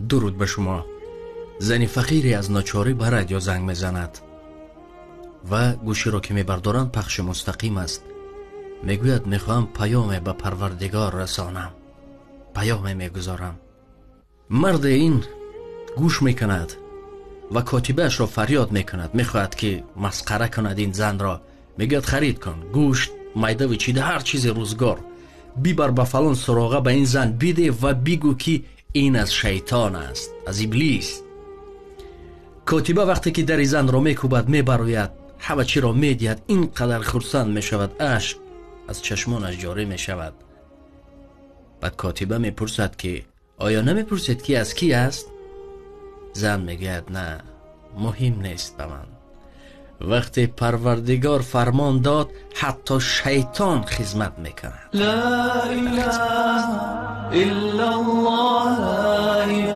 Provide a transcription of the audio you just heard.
درود به شما. زنی فقیری از ناچاری به رادیو زنگ میزند و گوشی را که میبردارند پخش مستقیم است. میگوید میخواهم پیام به پروردگار رسانم. پیام میگذارم. مرد این گوش میکند و کاتبهش را فریاد میکند، میخواهد که مسخره کند این زن را. میگوید خرید کن گوشت، میده و چیده، هر چیز روزگار، بیبر به فلان سراغه به این زن بیده و بگو که این از شیطان است، از ابلیس. کاتبه وقتی که در زن را میکوبد، میبروید، همه چی را میدید، اینقدر خرسند میشود، اشک از چشمانش جاری میشود. بعد کاتبه میپرسد که آیا نمیپرسید که از کی است؟ زن میگوید نه، مهم نیست به من. وقتی پروردگار فرمان داد حتی شیطان خدمت میکند. لا اله الا الله.